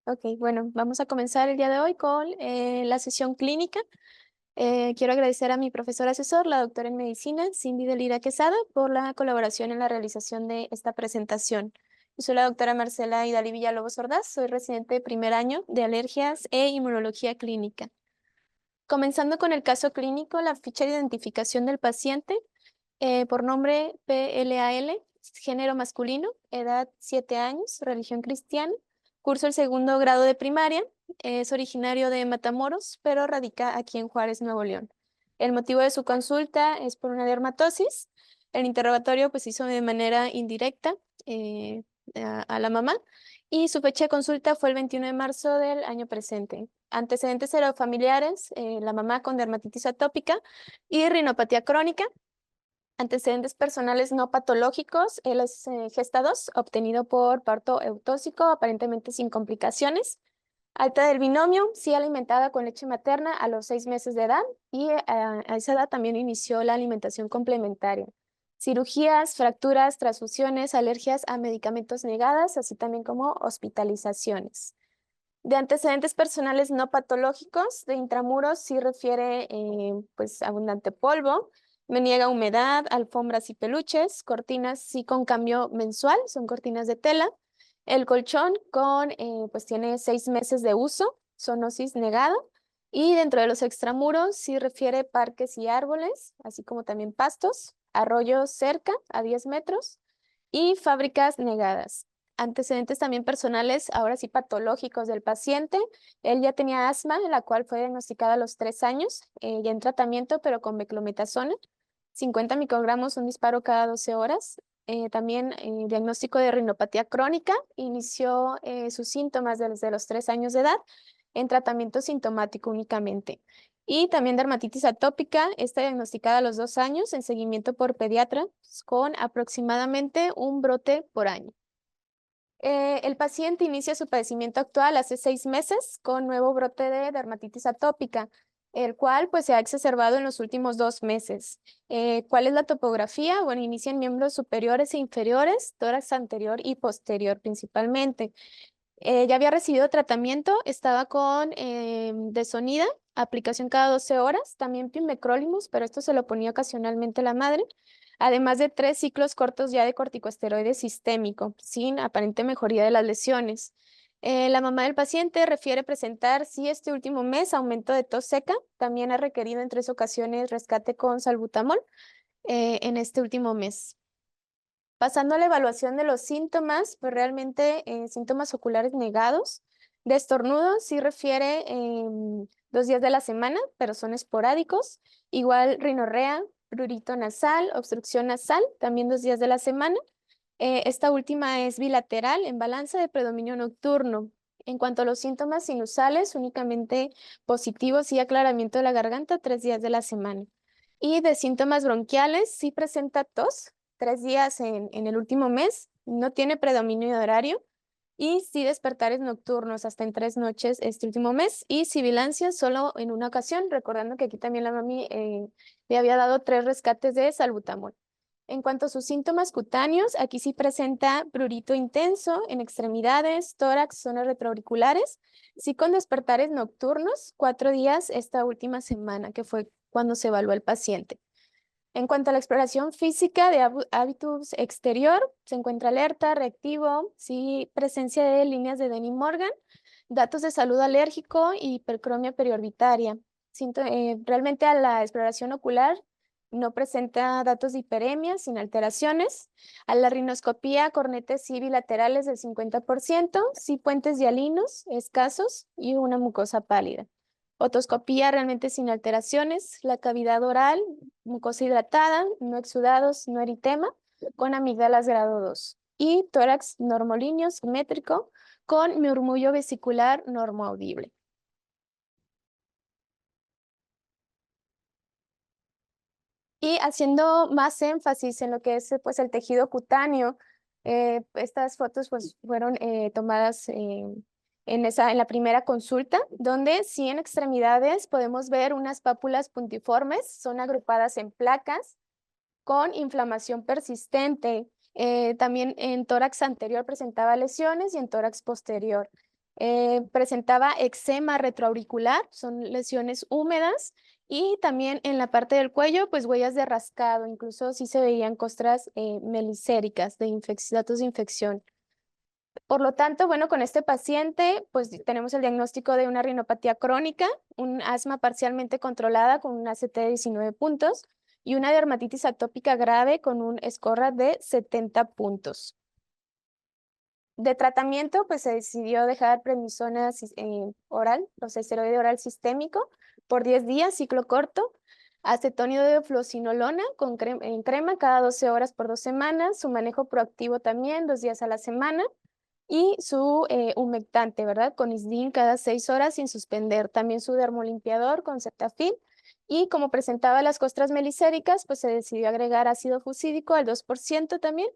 Ok, bueno, vamos a comenzar el día de hoy con la sesión clínica. Quiero agradecer a mi profesor asesor, la doctora en medicina, Cindy Delira Quesada, por la colaboración en la realización de esta presentación. Yo soy la doctora Marcela Idalí Villalobos Ordaz, soy residente de primer año de alergias e inmunología clínica. Comenzando con el caso clínico, la ficha de identificación del paciente, por nombre PLAL, género masculino, edad 7 años, religión cristiana, curso el segundo grado de primaria, es originario de Matamoros, pero radica aquí en Juárez, Nuevo León. El motivo de su consulta es por una dermatosis. El interrogatorio pues hizo de manera indirecta a la mamá y su fecha de consulta fue el 21 de marzo del año presente. Antecedentes serofamiliares, la mamá con dermatitis atópica y rinopatía crónica. Antecedentes personales no patológicos, él es gesta 2, obtenido por parto eutóxico, aparentemente sin complicaciones. Alta del binomio, sí alimentada con leche materna a los 6 meses de edad y a esa edad también inició la alimentación complementaria. Cirugías, fracturas, transfusiones, alergias a medicamentos negadas, así también como hospitalizaciones. De antecedentes personales no patológicos, de intramuros sí refiere pues abundante polvo, me niega humedad, alfombras y peluches, cortinas sí con cambio mensual, son cortinas de tela. El colchón pues tiene 6 meses de uso, zoonosis negada. Y dentro de los extramuros sí refiere parques y árboles, así como también pastos, arroyos cerca a 10 metros y fábricas negadas. Antecedentes también personales, ahora sí patológicos del paciente. Él ya tenía asma, la cual fue diagnosticada a los 3 años, ya en tratamiento, pero con beclometasona. 50 microgramos, un disparo cada 12 horas. También diagnóstico de rinopatía crónica. Inició sus síntomas desde los 3 años de edad en tratamiento sintomático únicamente. Y también dermatitis atópica, está diagnosticada a los 2 años en seguimiento por pediatra con aproximadamente un brote por año. El paciente inicia su padecimiento actual hace 6 meses con nuevo brote de dermatitis atópica, el cual pues se ha exacerbado en los últimos 2 meses. ¿Cuál es la topografía? Bueno, inicia en miembros superiores e inferiores, tórax anterior y posterior principalmente. Ya había recibido tratamiento, estaba con Desonida, aplicación cada 12 horas, también pimecrolimus, pero esto se lo ponía ocasionalmente la madre, además de 3 ciclos cortos ya de corticosteroide sistémico, sin aparente mejoría de las lesiones. La mamá del paciente refiere presentar, sí, este último mes aumento de tos seca, también ha requerido en 3 ocasiones rescate con salbutamol en este último mes. Pasando a la evaluación de los síntomas, pues realmente síntomas oculares negados. De estornudo sí refiere 2 días de la semana, pero son esporádicos. Igual rinorrea, prurito nasal, obstrucción nasal, también 2 días de la semana. Esta última es bilateral en balanza de predominio nocturno. En cuanto a los síntomas sinusales, únicamente positivos y aclaramiento de la garganta 3 días de la semana. Y de síntomas bronquiales, sí presenta tos, 3 días en el último mes, no tiene predominio de horario y sí despertares nocturnos hasta en 3 noches este último mes y sibilancia solo en una ocasión, recordando que aquí también la mami le había dado 3 rescates de salbutamol. En cuanto a sus síntomas cutáneos, aquí sí presenta prurito intenso en extremidades, tórax, zonas retroauriculares, sí con despertares nocturnos, 4 días esta última semana, que fue cuando se evaluó el paciente. En cuanto a la exploración física de hábitus exterior, se encuentra alerta, reactivo, sí, presencia de líneas de Denny-Morgan, datos de salud alérgico y hipercromia periorbitaria. Realmente a la exploración ocular no presenta datos de hiperemia sin alteraciones. A la rinoscopía, cornetes sí bilaterales del 50%, sí puentes hialinos escasos y una mucosa pálida. Otoscopía realmente sin alteraciones, la cavidad oral, mucosa hidratada, no exudados, no eritema, con amígdalas grado 2. Y tórax normolíneo, simétrico, con murmullo vesicular normoaudible. Y haciendo más énfasis en lo que es pues, el tejido cutáneo, estas fotos pues, fueron tomadas en la primera consulta, donde sí en extremidades podemos ver unas pápulas puntiformes, son agrupadas en placas con inflamación persistente. También en tórax anterior presentaba lesiones y en tórax posterior. Presentaba eczema retroauricular, son lesiones húmedas, y también en la parte del cuello, pues huellas de rascado, incluso sí se veían costras melicéricas de datos de infección. Por lo tanto, bueno, con este paciente, pues tenemos el diagnóstico de una rinopatía crónica, un asma parcialmente controlada con un ACT de 19 puntos y una dermatitis atópica grave con un SCORAD de 70 puntos. De tratamiento, pues se decidió dejar prednisona oral, o sea, esteroide oral sistémico, por 10 días, ciclo corto, acetónido de fluocinolona en crema cada 12 horas por 2 semanas, su manejo proactivo también, 2 días a la semana, y su humectante, ¿verdad? Con Isdin cada 6 horas sin suspender. También su dermolimpiador con Cetaphil. Y como presentaba las costras melicéricas, pues se decidió agregar ácido fucídico al 2% también,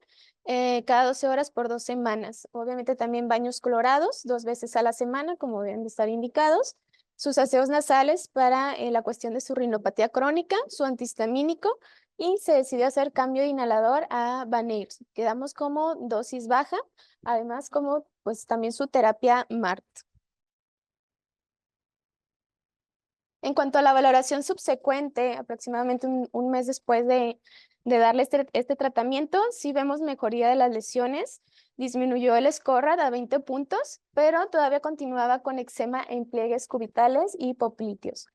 cada 12 horas por 2 semanas. Obviamente también baños clorados 2 veces a la semana, como deben de estar indicados. Sus aseos nasales para la cuestión de su rinopatía crónica, su antihistamínico, y se decidió hacer cambio de inhalador a Baneirs. Quedamos como dosis baja, además como pues también su terapia MART. En cuanto a la valoración subsecuente, aproximadamente un mes después de darle este tratamiento, sí vemos mejoría de las lesiones, disminuyó el SCORAD a 20 puntos, pero todavía continuaba con eczema en pliegues cubitales y popliteos.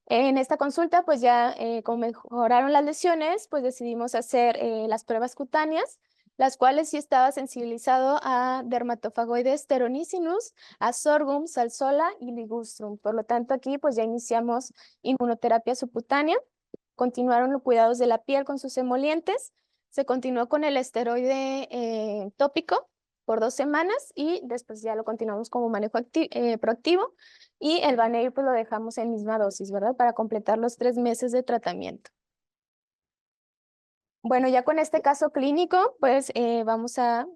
En esta consulta, pues ya como mejoraron las lesiones, pues decidimos hacer las pruebas cutáneas, las cuales sí estaba sensibilizado a dermatofagoides sternonicinus, a sorghum, salsola y ligustrum. Por lo tanto, aquí pues ya iniciamos inmunoterapia subcutánea, continuaron los cuidados de la piel con sus emolientes, se continuó con el esteroide tópico por 2 semanas y después ya lo continuamos como manejo proactivo, y el Baneir pues lo dejamos en misma dosis, ¿verdad? Para completar los 3 meses de tratamiento. Bueno, ya con este caso clínico, pues vamos a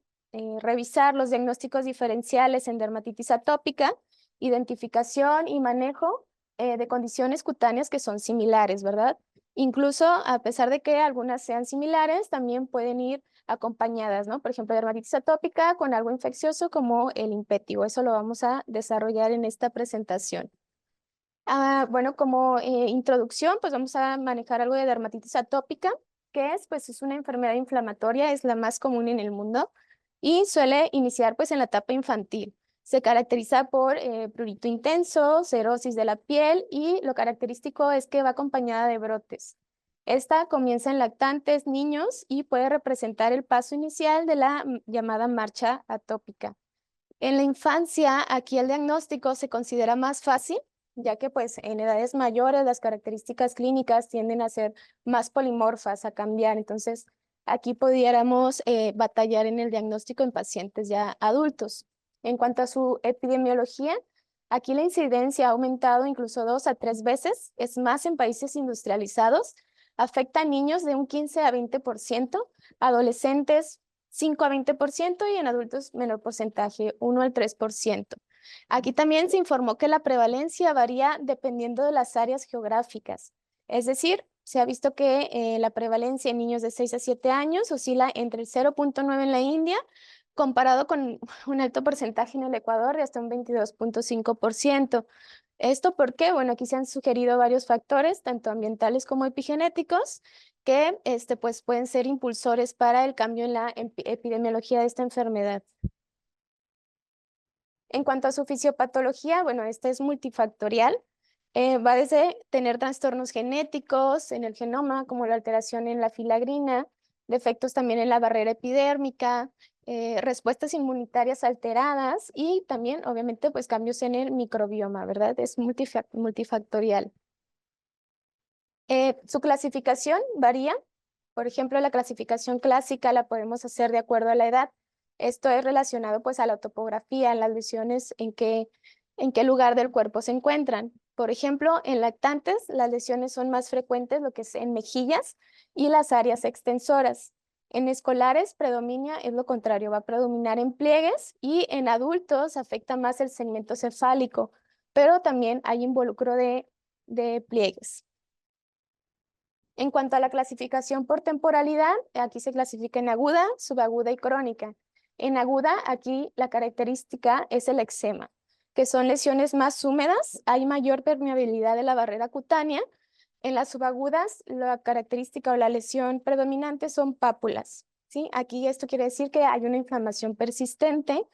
revisar los diagnósticos diferenciales en dermatitis atópica, identificación y manejo de condiciones cutáneas que son similares, ¿verdad? Incluso a pesar de que algunas sean similares, también pueden ir acompañadas, ¿no? Por ejemplo, dermatitis atópica con algo infeccioso como el impétigo. Eso lo vamos a desarrollar en esta presentación. Bueno, como introducción, pues vamos a manejar algo de dermatitis atópica, que es, pues, es una enfermedad inflamatoria, es la más común en el mundo y suele iniciar, pues, en la etapa infantil. Se caracteriza por prurito intenso, cerosis de la piel y lo característico es que va acompañada de brotes. Esta comienza en lactantes, niños y puede representar el paso inicial de la llamada marcha atópica. En la infancia, aquí el diagnóstico se considera más fácil, ya que pues en edades mayores las características clínicas tienden a ser más polimorfas, a cambiar. Entonces, aquí pudiéramos batallar en el diagnóstico en pacientes ya adultos. En cuanto a su epidemiología, aquí la incidencia ha aumentado incluso 2 a 3 veces, es más en países industrializados, afecta a niños de un 15 a 20%, adolescentes 5 a 20% y en adultos menor porcentaje, 1 al 3%. Aquí también se informó que la prevalencia varía dependiendo de las áreas geográficas. Es decir, se ha visto que la prevalencia en niños de 6 a 7 años oscila entre el 0.9 en la India, comparado con un alto porcentaje en el Ecuador de hasta un 22.5%. ¿Esto por qué? Bueno, aquí se han sugerido varios factores, tanto ambientales como epigenéticos, que pues, pueden ser impulsores para el cambio en la epidemiología de esta enfermedad. En cuanto a su fisiopatología, bueno, esta es multifactorial. Va desde tener trastornos genéticos en el genoma, como la alteración en la filagrina, defectos también en la barrera epidérmica, respuestas inmunitarias alteradas y también, obviamente, pues cambios en el microbioma, ¿verdad? Es multifactorial. Su clasificación varía. Por ejemplo, la clasificación clásica la podemos hacer de acuerdo a la edad. Esto es relacionado pues a la topografía, en las lesiones, en qué lugar del cuerpo se encuentran. Por ejemplo, en lactantes las lesiones son más frecuentes, lo que es en mejillas y las áreas extensoras. En escolares predomina, es lo contrario, va a predominar en pliegues y en adultos afecta más el segmento cefálico, pero también hay involucro de pliegues. En cuanto a la clasificación por temporalidad, aquí se clasifica en aguda, subaguda y crónica. En aguda, aquí la característica es el eczema. que son lesiones más húmedas, hay mayor permeabilidad de la barrera cutánea. En las subagudas, la característica o la lesión predominante son pápulas, ¿sí? Aquí esto quiere decir que hay una inflamación persistente.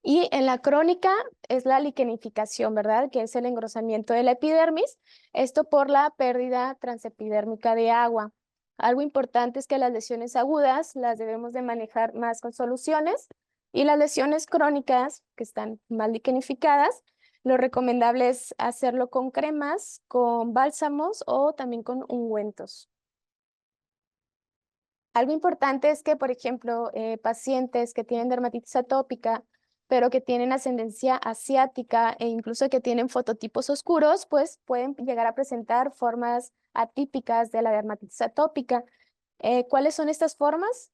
Y en la crónica es la liquenificación, ¿verdad? Que es el engrosamiento de la epidermis, esto por la pérdida transepidérmica de agua. Algo importante es que las lesiones agudas las debemos de manejar más con soluciones y las lesiones crónicas, que están mal liquenificadas, lo recomendable es hacerlo con cremas, con bálsamos o también con ungüentos. Algo importante es que, por ejemplo, pacientes que tienen dermatitis atópica, pero que tienen ascendencia asiática e incluso que tienen fototipos oscuros, pues pueden llegar a presentar formas atípicas de la dermatitis atópica. ¿Cuáles son estas formas?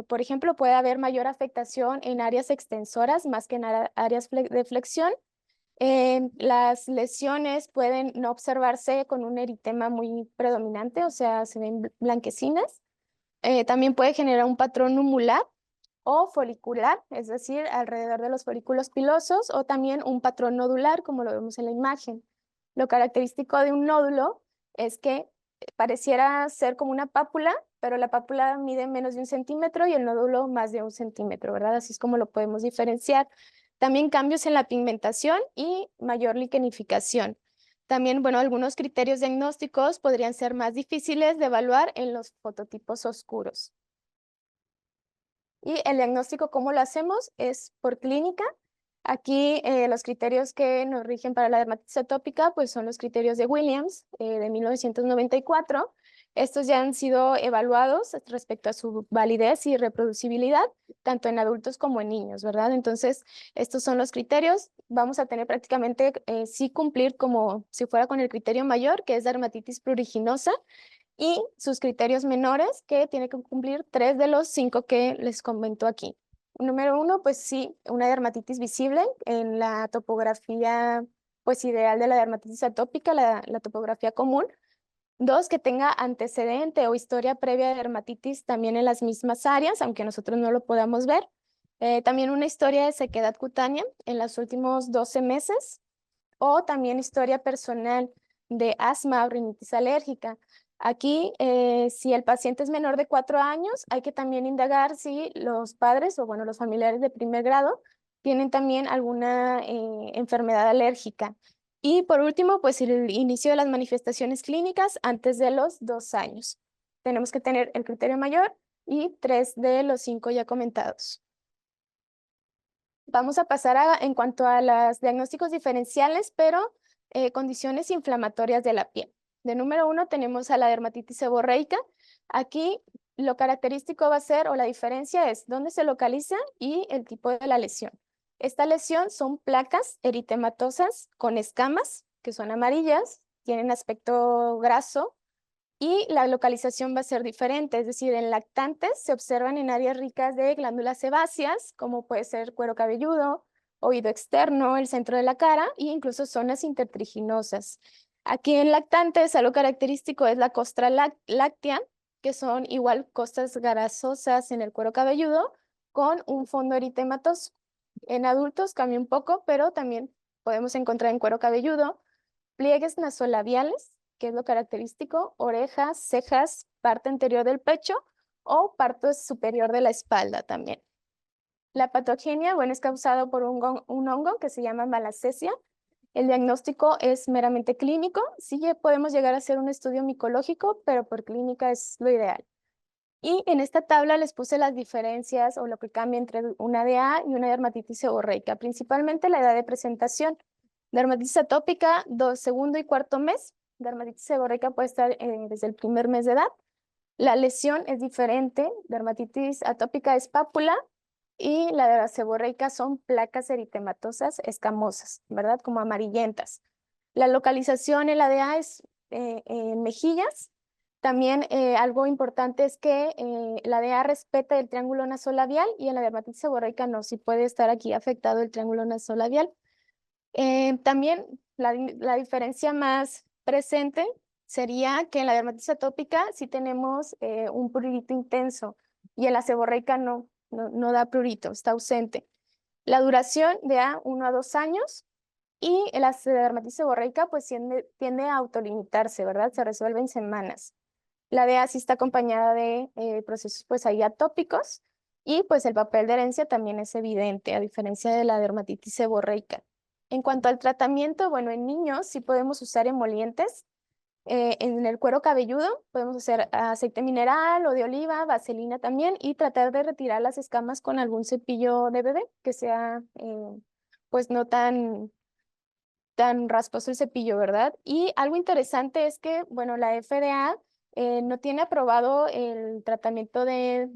Por ejemplo, puede haber mayor afectación en áreas extensoras más que en áreas de flexión. Las lesiones pueden no observarse con un eritema muy predominante, o sea, se ven blanquecinas. También puede generar un patrón numular o folicular, es decir, alrededor de los folículos pilosos, o también un patrón nodular, como lo vemos en la imagen. Lo característico de un nódulo es que pareciera ser como una pápula, pero la pápula mide menos de 1 centímetro y el nódulo más de 1 centímetro, ¿verdad? Así es como lo podemos diferenciar. También cambios en la pigmentación y mayor liquenificación. También, bueno, algunos criterios diagnósticos podrían ser más difíciles de evaluar en los fototipos oscuros. Y el diagnóstico, ¿cómo lo hacemos? Es por clínica. Aquí los criterios que nos rigen para la dermatitis atópica pues son los criterios de Williams de 1994. Estos ya han sido evaluados respecto a su validez y reproducibilidad, tanto en adultos como en niños, ¿verdad? Entonces, estos son los criterios. Vamos a tener prácticamente sí cumplir como si fuera con el criterio mayor, que es dermatitis pruriginosa, y sus criterios menores, que tiene que cumplir 3 de los 5 que les comento aquí. Número 1, pues sí, una dermatitis visible en la topografía pues ideal de la dermatitis atópica, la topografía común. 2, que tenga antecedente o historia previa de dermatitis también en las mismas áreas, aunque nosotros no lo podamos ver. También una historia de sequedad cutánea en los últimos 12 meses, o también historia personal de asma o rinitis alérgica. Aquí, si el paciente es menor de 4 años, hay que también indagar si los padres o, bueno, los familiares de primer grado tienen también alguna enfermedad alérgica. Y por último, pues el inicio de las manifestaciones clínicas antes de los 2 años. Tenemos que tener el criterio mayor y 3 de los 5 ya comentados. Vamos a pasar en cuanto a los diagnósticos diferenciales, pero condiciones inflamatorias de la piel. De número 1 tenemos a la dermatitis seborreica. Aquí lo característico va a ser, o la diferencia es, dónde se localiza y el tipo de la lesión. Esta lesión son placas eritematosas con escamas, que son amarillas, tienen aspecto graso, y la localización va a ser diferente, es decir, en lactantes se observan en áreas ricas de glándulas sebáceas, como puede ser cuero cabelludo, oído externo, el centro de la cara e incluso zonas intertriginosas. Aquí en lactantes, algo característico es la costra láctea, que son igual costras grasosas en el cuero cabelludo con un fondo eritematoso. En adultos cambia un poco, pero también podemos encontrar en cuero cabelludo pliegues nasolabiales, que es lo característico, orejas, cejas, parte anterior del pecho o parte superior de la espalda también. La patogenia, bueno, es causado por un hongo que se llama malacesia. El diagnóstico es meramente clínico. Sí podemos llegar a hacer un estudio micológico, pero por clínica es lo ideal. Y en esta tabla les puse las diferencias o lo que cambia entre una DA y una dermatitis seborreica, principalmente la edad de presentación. Dermatitis atópica, segundo y cuarto mes. Dermatitis seborreica puede estar desde el primer mes de edad. La lesión es diferente. Dermatitis atópica es pápula y la de la seborreica son placas eritematosas escamosas, ¿verdad? Como amarillentas. La localización en la DA es en mejillas. También algo importante es que la DA respeta el triángulo nasolabial y en la dermatitis seborreica no, sí puede estar aquí afectado el triángulo nasolabial. También la diferencia más presente sería que en la dermatitis atópica sí tenemos un prurito intenso y en la seborreica no da prurito, está ausente. La duración de 1 a 2 años. Y la dermatitis seborreica pues tiende a autolimitarse, ¿verdad? Se resuelve en semanas. La DEA sí está acompañada de procesos pues ahí atópicos y pues el papel de herencia también es evidente, a diferencia de la dermatitis seborreica. En cuanto al tratamiento, bueno, en niños sí podemos usar emolientes. En el cuero cabelludo podemos hacer aceite mineral o de oliva, vaselina también y tratar de retirar las escamas con algún cepillo de bebé que sea pues no tan rasposo el cepillo, ¿verdad? Y algo interesante es que, bueno, la FDA no tiene aprobado el tratamiento de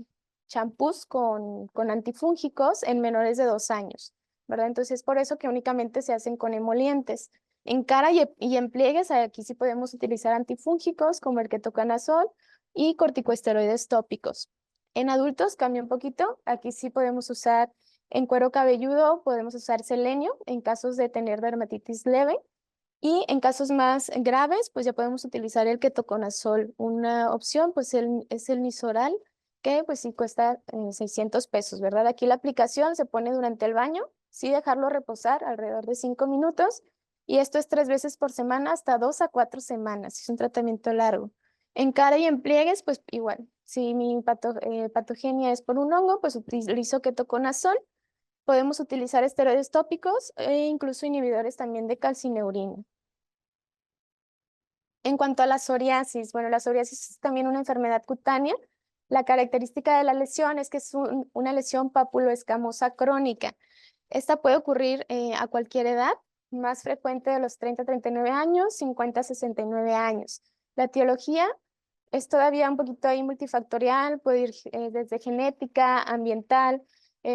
champús con antifúngicos en menores de 2 años, ¿verdad? Entonces, es por eso que únicamente se hacen con emolientes. En cara y en pliegues, aquí sí podemos utilizar antifúngicos como el ketoconazol y corticosteroides tópicos. En adultos cambia un poquito, aquí sí podemos usar en cuero cabelludo podemos usar selenio en casos de tener dermatitis leve y en casos más graves pues ya podemos utilizar el ketoconazol. Una opción pues es el Nizoral que pues sí cuesta 600 pesos, ¿verdad? Aquí la aplicación se pone durante el baño, sí dejarlo reposar alrededor de 5 minutos y esto es 3 veces por semana hasta 2 a 4 semanas. Es un tratamiento largo. En cara y en pliegues pues igual. Si mi patogenia es por un hongo, pues utilizo ketoconazol. Podemos utilizar esteroides tópicos e incluso inhibidores también de calcineurina. En cuanto a la psoriasis, bueno, la psoriasis es también una enfermedad cutánea. La característica de la lesión es que es una lesión papuloescamosa crónica. Esta puede ocurrir a cualquier edad, más frecuente de los 30 a 39 años, 50 a 69 años. La etiología es todavía un poquito ahí multifactorial, puede ir desde genética, ambiental,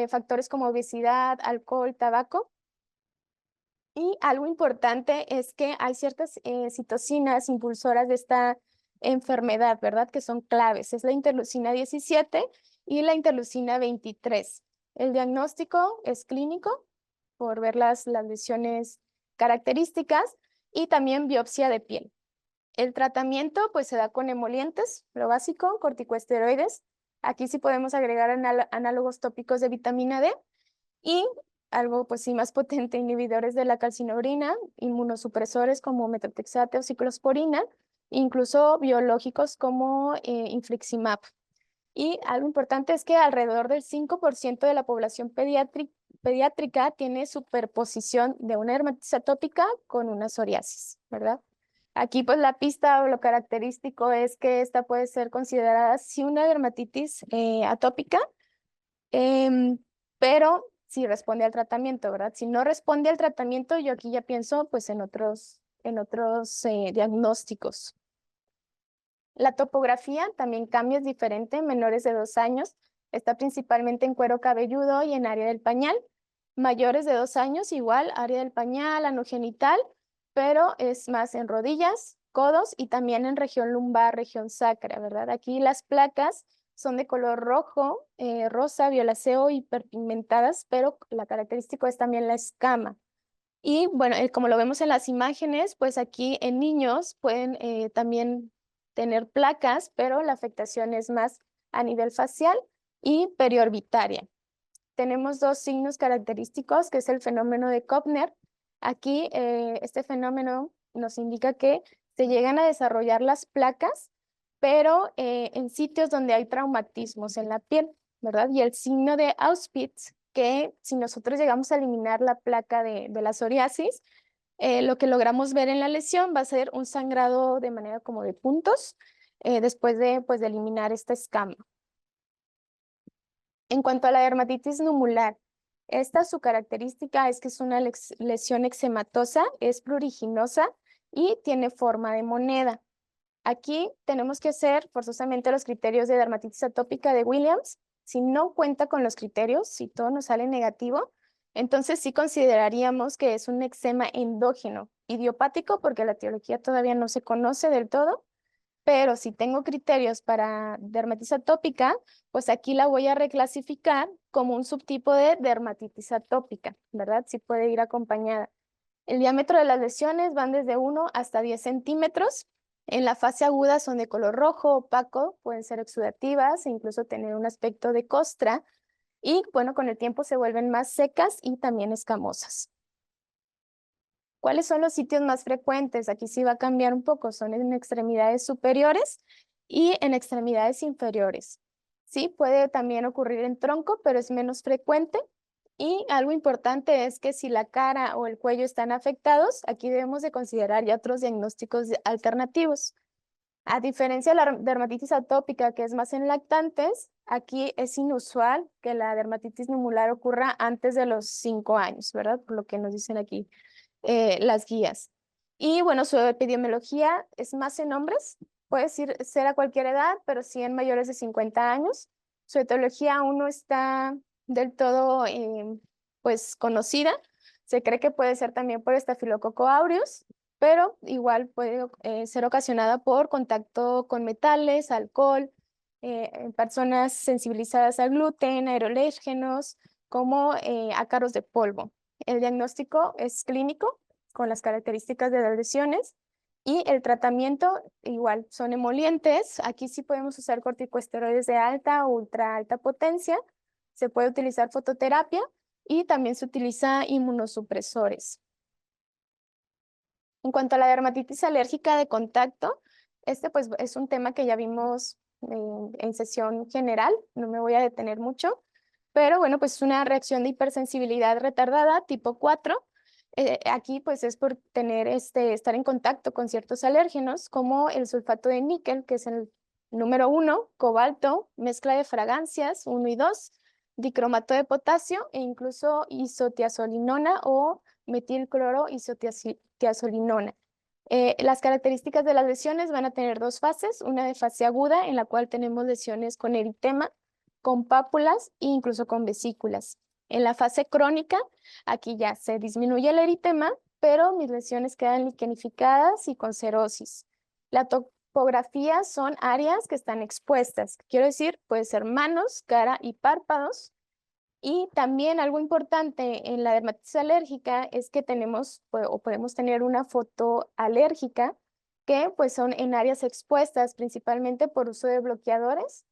factores como obesidad, alcohol, tabaco. Y algo importante es que hay ciertas citocinas impulsoras de esta enfermedad, ¿verdad? Que son claves. Es la interleucina 17 y la interleucina 23. El diagnóstico es clínico por ver las lesiones características y también biopsia de piel. El tratamiento pues se da con emolientes, lo básico, corticosteroides. Aquí sí podemos agregar análogos tópicos de vitamina D y algo pues sí más potente, inhibidores de la calcineurina, inmunosupresores como metotrexate o ciclosporina, incluso biológicos como infliximab. Y algo importante es que alrededor del 5% de la población pediátrica tiene superposición de una dermatitis atópica con una psoriasis, ¿verdad? Aquí pues la pista o lo característico es que esta puede ser considerada sí una dermatitis atópica, em, pero si responde al tratamiento, ¿verdad? Si no responde al tratamiento, yo aquí ya pienso pues en otros diagnósticos. La topografía también cambia, es diferente en menores de 2 años. Está principalmente en cuero cabelludo y en área del pañal. Mayores de 2 años, igual, área del pañal, ano genital, pero es más en rodillas, codos y también en región lumbar, región sacra, ¿verdad? Aquí las placas son de color rojo, rosa, violáceo, hiperpigmentadas, pero la característica es también la escama. Y bueno, como lo vemos en las imágenes, pues aquí en niños pueden también tener placas, pero la afectación es más a nivel facial y periorbitaria. Tenemos dos signos característicos, que es el fenómeno de Kopner. Aquí este fenómeno nos indica que se llegan a desarrollar las placas, pero en sitios donde hay traumatismos en la piel, ¿verdad? Y el signo de Auspitz, que si nosotros llegamos a eliminar la placa de la psoriasis, lo que logramos ver en la lesión va a ser un sangrado de manera como de puntos después pues, de eliminar esta escama. En cuanto a la dermatitis numular, esta su característica es que es una lesión eczematosa, es pruriginosa y tiene forma de moneda. Aquí tenemos que hacer forzosamente los criterios de dermatitis atópica de Williams. Si no cuenta con los criterios, si todo nos sale negativo, entonces sí consideraríamos que es un eczema endógeno, idiopático, porque la etiología todavía no se conoce del todo, pero si tengo criterios para dermatitis atópica, pues aquí la voy a reclasificar como un subtipo de dermatitis atópica, ¿verdad? Sí puede ir acompañada. El diámetro de las lesiones van desde 1 hasta 10 centímetros. En la fase aguda son de color rojo, opaco, pueden ser exudativas e incluso tener un aspecto de costra. Y bueno, con el tiempo se vuelven más secas y también escamosas. ¿Cuáles son los sitios más frecuentes? Aquí sí va a cambiar un poco, son en extremidades superiores y en extremidades inferiores. Sí, puede también ocurrir en tronco, pero es menos frecuente. Y algo importante es que si la cara o el cuello están afectados, aquí debemos de considerar ya otros diagnósticos alternativos. A diferencia de la dermatitis atópica, que es más en lactantes, aquí es inusual que la dermatitis numular ocurra antes de los 5 años, ¿verdad? Por lo que nos dicen aquí las guías. Y bueno, su epidemiología es más en hombres, puede ser a cualquier edad, pero sí en mayores de 50 años. Su etiología aún no está del todo pues conocida. Se cree que puede ser también por Staphylococcus aureus, pero igual puede ser ocasionada por contacto con metales, alcohol, en personas sensibilizadas al gluten, aerolérgenos, como ácaros de polvo. El diagnóstico es clínico, con las características de las lesiones, y el tratamiento igual son emolientes. Aquí sí podemos usar corticosteroides de alta o ultra alta potencia. Se puede utilizar fototerapia y también se utiliza inmunosupresores. En cuanto a la dermatitis alérgica de contacto, este pues es un tema que ya vimos en sesión general, no me voy a detener mucho, pero bueno, pues es una reacción de hipersensibilidad retardada tipo 4. Aquí pues es por tener estar en contacto con ciertos alérgenos como el sulfato de níquel, que es el número 1, cobalto, mezcla de fragancias 1 y 2, dicromato de potasio e incluso isotiazolinona o metilcloro isotiazolinona. Las características de las lesiones van a tener dos fases, una de fase aguda en la cual tenemos lesiones con eritema, con pápulas e incluso con vesículas. En la fase crónica, aquí ya se disminuye el eritema, pero mis lesiones quedan liquenificadas y con cerosis. La topografía son áreas que están expuestas. Quiero decir, puede ser manos, cara y párpados. Y también algo importante en la dermatitis alérgica es que tenemos o podemos tener una foto alérgica que pues son en áreas expuestas principalmente por uso de bloqueadores,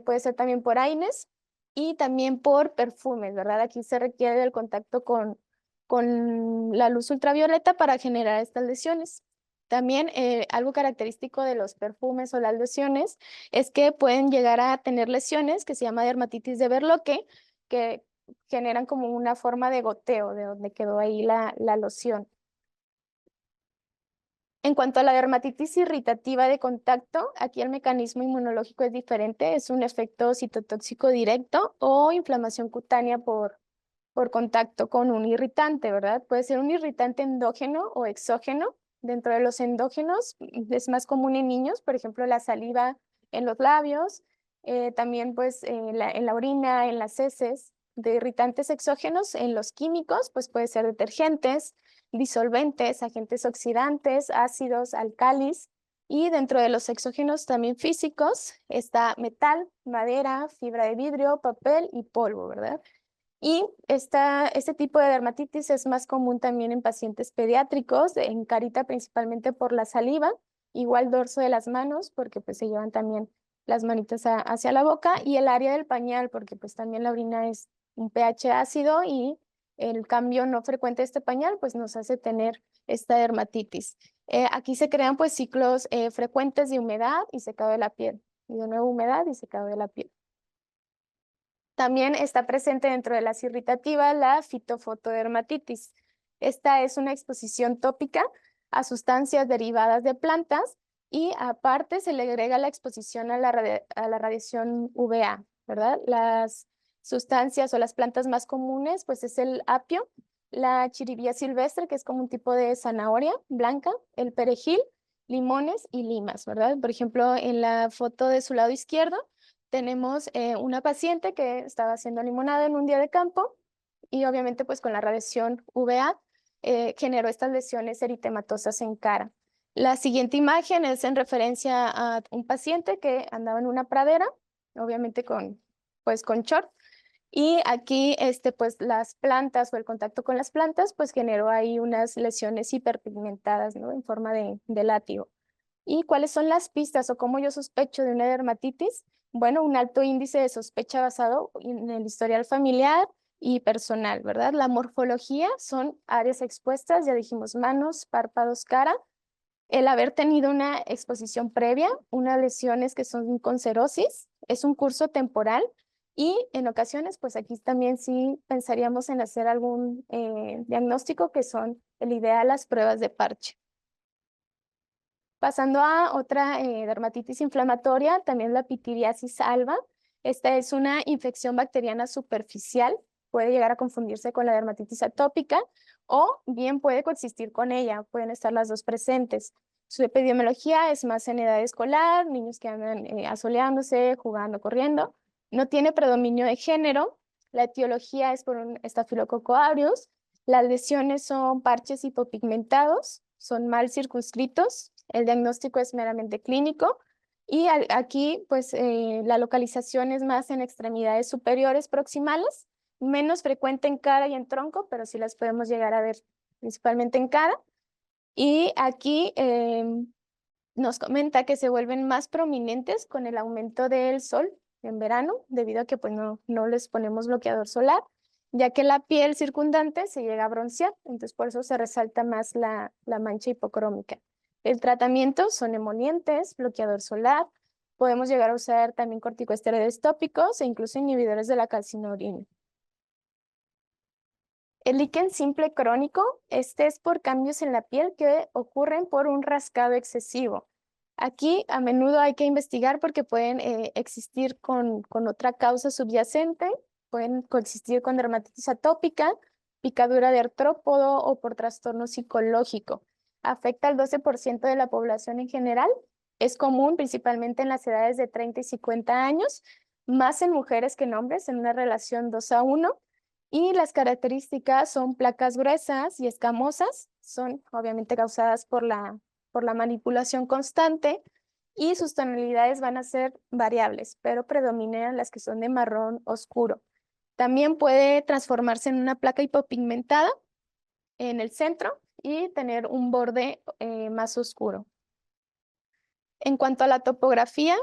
puede ser también por AINES y también por perfumes, ¿verdad? Aquí se requiere el contacto con la luz ultravioleta para generar estas lesiones. También algo característico de los perfumes o las lociones es que pueden llegar a tener lesiones que se llama dermatitis de Berloque, que generan como una forma de goteo de donde quedó ahí la loción. En cuanto a la dermatitis irritativa de contacto, aquí el mecanismo inmunológico es diferente, es un efecto citotóxico directo o inflamación cutánea por contacto con un irritante, ¿verdad? Puede ser un irritante endógeno o exógeno. Dentro de los endógenos es más común en niños, por ejemplo, la saliva en los labios, también pues en la orina, en las heces. De irritantes exógenos en los químicos, pues puede ser detergentes, disolventes, agentes oxidantes, ácidos, álcalis. Y dentro de los exógenos también físicos está metal, madera, fibra de vidrio, papel y polvo, ¿verdad? Y este tipo de dermatitis es más común también en pacientes pediátricos, en carita principalmente por la saliva, igual dorso de las manos, porque pues se llevan también las manitas hacia la boca, y el área del pañal, porque pues también la orina es un pH ácido y el cambio no frecuente de este pañal pues nos hace tener esta dermatitis. Aquí se crean pues ciclos frecuentes de humedad y secado de la piel, y de nuevo humedad y secado de la piel. También está presente dentro de las irritativas la fitofotodermatitis. Esta es una exposición tópica a sustancias derivadas de plantas y aparte se le agrega la exposición a la radiación UVA, ¿verdad? Las sustancias o las plantas más comunes pues es el apio, la chiribía silvestre, que es como un tipo de zanahoria blanca, el perejil, limones y limas, ¿verdad? Por ejemplo, en la foto de su lado izquierdo tenemos una paciente que estaba haciendo limonada en un día de campo y obviamente pues con la radiación UVA generó estas lesiones eritematosas en cara. La siguiente imagen es en referencia a un paciente que andaba en una pradera, obviamente pues con short, y aquí pues las plantas o el contacto con las plantas pues generó ahí unas lesiones hiperpigmentadas, ¿no? En forma de látigo. ¿Y cuáles son las pistas o cómo yo sospecho de una dermatitis? Bueno, un alto índice de sospecha basado en el historial familiar y personal, ¿verdad? La morfología son áreas expuestas, ya dijimos manos, párpados, cara. El haber tenido una exposición previa, unas lesiones que son con cerosis, es un curso temporal y en ocasiones, pues aquí también sí pensaríamos en hacer algún diagnóstico que son el ideal, las pruebas de parche. Pasando a otra dermatitis inflamatoria, también la pityriasis alba. Esta es una infección bacteriana superficial, puede llegar a confundirse con la dermatitis atópica o bien puede coexistir con ella, pueden estar las dos presentes. Su epidemiología es más en edad escolar, niños que andan asoleándose, jugando, corriendo. No tiene predominio de género. La etiología es por un estafilococo aureus. Las lesiones son parches hipopigmentados, son mal circunscritos. El diagnóstico es meramente clínico. Y aquí, pues, la localización es más en extremidades superiores proximales, menos frecuente en cara y en tronco, pero sí las podemos llegar a ver principalmente en cara. Y aquí nos comenta que se vuelven más prominentes con el aumento del sol en verano, debido a que pues, no les ponemos bloqueador solar, ya que la piel circundante se llega a broncear, entonces por eso se resalta más la mancha hipocrómica. El tratamiento son emolientes, bloqueador solar, podemos llegar a usar también corticosteroides tópicos e incluso inhibidores de la calcinurina. El líquen simple crónico, este es por cambios en la piel que ocurren por un rascado excesivo. Aquí a menudo hay que investigar porque pueden existir con otra causa subyacente, pueden coexistir con dermatitis atópica, picadura de artrópodo o por trastorno psicológico. Afecta al 12% de la población en general. Es común principalmente en las edades de 30 y 50 años, más en mujeres que en hombres, en una relación 2:1. Y las características son placas gruesas y escamosas, son obviamente causadas por la manipulación constante y sus tonalidades van a ser variables, pero predominan las que son de marrón oscuro. También puede transformarse en una placa hipopigmentada en el centro y tener un borde más oscuro. En cuanto a la topografía,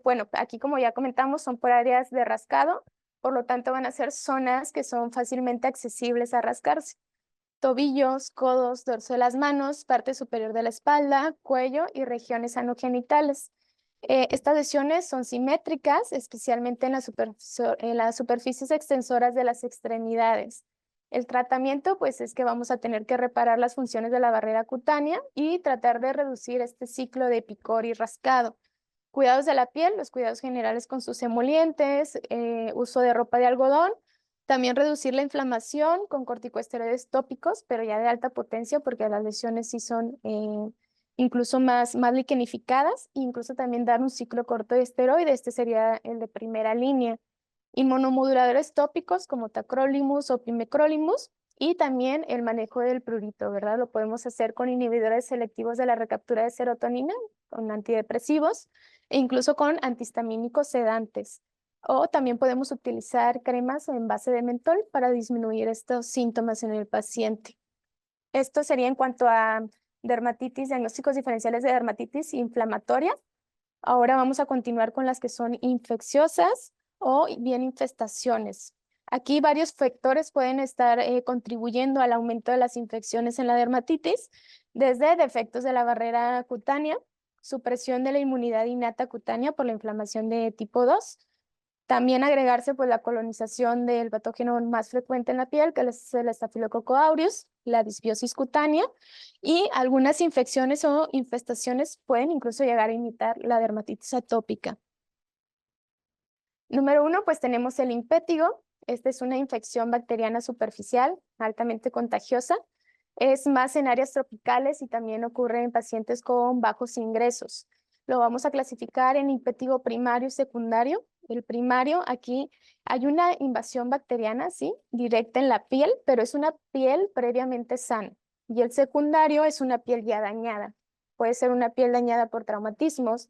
bueno, aquí como ya comentamos, son por áreas de rascado, por lo tanto van a ser zonas que son fácilmente accesibles a rascarse. Tobillos, codos, dorso de las manos, parte superior de la espalda, cuello y regiones anogenitales. Estas lesiones son simétricas, especialmente en las superficies extensoras de las extremidades. El tratamiento, pues, es que vamos a tener que reparar las funciones de la barrera cutánea y tratar de reducir este ciclo de picor y rascado. Cuidados de la piel, los cuidados generales con sus emolientes, uso de ropa de algodón, también reducir la inflamación con corticosteroides tópicos, pero ya de alta potencia porque las lesiones sí son incluso más liquenificadas, e incluso también dar un ciclo corto de esteroide, este sería el de primera línea. Inmunomoduladores tópicos como tacrolimus o pimecrolimus, y también el manejo del prurito, ¿verdad? Lo podemos hacer con inhibidores selectivos de la recaptura de serotonina, con antidepresivos, e incluso con antihistamínicos sedantes. O también podemos utilizar cremas en base de mentol para disminuir estos síntomas en el paciente. Esto sería en cuanto a dermatitis, diagnósticos diferenciales de dermatitis inflamatoria. Ahora vamos a continuar con las que son infecciosas o bien infestaciones. Aquí varios factores pueden estar contribuyendo al aumento de las infecciones en la dermatitis, desde defectos de la barrera cutánea, supresión de la inmunidad innata cutánea por la inflamación de tipo 2, también agregarse pues la colonización del patógeno más frecuente en la piel, que es el estafilococo aureus, la disbiosis cutánea, y algunas infecciones o infestaciones pueden incluso llegar a imitar la dermatitis atópica. Número 1, pues tenemos el impétigo. Esta es una infección bacteriana superficial, altamente contagiosa. Es más en áreas tropicales y también ocurre en pacientes con bajos ingresos. Lo vamos a clasificar en impétigo primario y secundario. El primario, aquí hay una invasión bacteriana, ¿sí? Directa en la piel, pero es una piel previamente sana. Y el secundario es una piel ya dañada. Puede ser una piel dañada por traumatismos,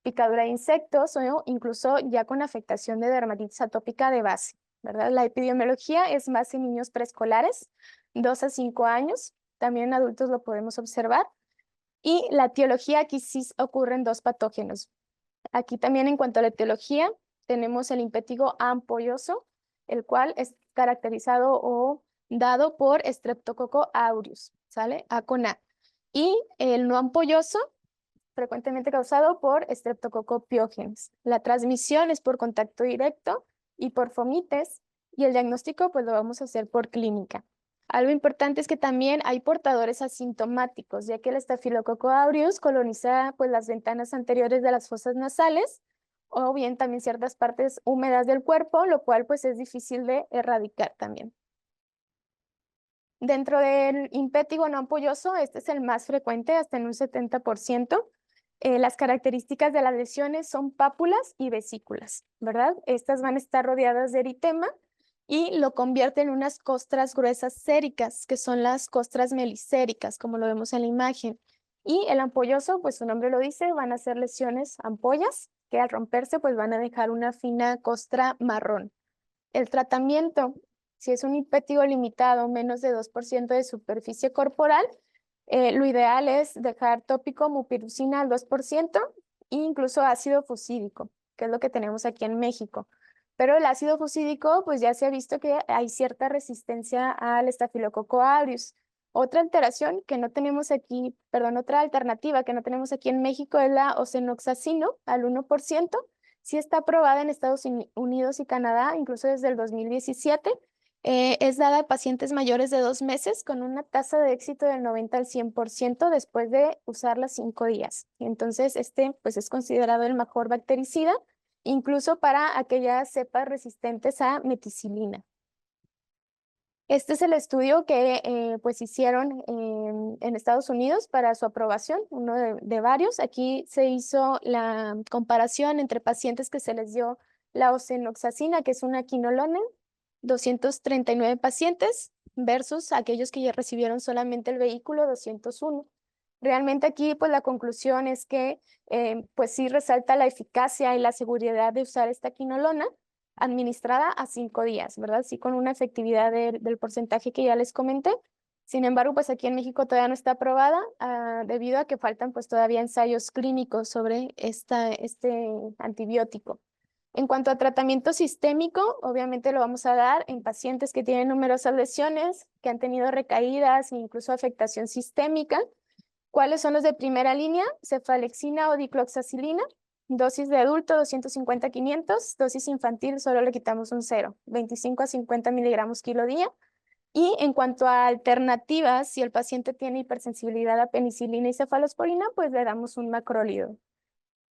picadura de insectos o incluso ya con afectación de dermatitis atópica de base, ¿verdad? La epidemiología es más en niños preescolares, 2 a 5 años, también en adultos lo podemos observar. Y la etiología, aquí sí ocurren dos patógenos. Aquí también en cuanto a la etiología, tenemos el impétigo ampolloso, el cual es caracterizado o dado por Streptococcus aureus, ¿sale? A con A. Y el no ampolloso, frecuentemente causado por Streptococcus pyogenes. La transmisión es por contacto directo y por fomites, y el diagnóstico pues lo vamos a hacer por clínica. Algo importante es que también hay portadores asintomáticos, ya que el Staphylococcus aureus coloniza pues las ventanas anteriores de las fosas nasales, o bien también ciertas partes húmedas del cuerpo, lo cual pues es difícil de erradicar también. Dentro del impétigo no ampolloso, este es el más frecuente, hasta en un 70%. Las características de las lesiones son pápulas y vesículas, ¿verdad? Estas van a estar rodeadas de eritema y lo convierte en unas costras gruesas séricas, que son las costras meliséricas, como lo vemos en la imagen. Y el ampolloso, pues su nombre lo dice, van a ser lesiones ampollas, que al romperse, pues van a dejar una fina costra marrón. El tratamiento, si es un impétigo limitado, menos de 2% de superficie corporal, lo ideal es dejar tópico mupirocina al 2% e incluso ácido fusídico, que es lo que tenemos aquí en México. Pero el ácido fusídico, pues ya se ha visto que hay cierta resistencia al Staphylococcus aureus. Otra alteración que no tenemos aquí, perdón, otra alternativa que no tenemos aquí en México es la ocenoxacino al 1%. Sí está aprobada en Estados Unidos y Canadá, incluso desde el 2017. Es dada a pacientes mayores de 2 meses con una tasa de éxito del 90 al 100% después de usarla 5 días. Entonces, pues es considerado el mejor bactericida, incluso para aquellas cepas resistentes a meticilina. Este es el estudio que pues hicieron en Estados Unidos para su aprobación, uno de varios. Aquí se hizo la comparación entre pacientes que se les dio la ocenoxacina, que es una quinolona, 239 pacientes, versus aquellos que ya recibieron solamente el vehículo, 201. Realmente aquí pues la conclusión es que pues sí resalta la eficacia y la seguridad de usar esta quinolona administrada a 5 días, ¿verdad? Sí, con una efectividad del porcentaje que ya les comenté. Sin embargo, pues aquí en México todavía no está aprobada debido a que faltan pues todavía ensayos clínicos sobre este antibiótico. En cuanto a tratamiento sistémico, obviamente lo vamos a dar en pacientes que tienen numerosas lesiones, que han tenido recaídas e incluso afectación sistémica. ¿Cuáles son los de primera línea? Cefalexina o dicloxacilina. Dosis de adulto 250-500, dosis infantil solo le quitamos un 0, 25 a 50 miligramos kilo día. Y en cuanto a alternativas, si el paciente tiene hipersensibilidad a penicilina y cefalosporina, pues le damos un macrólido.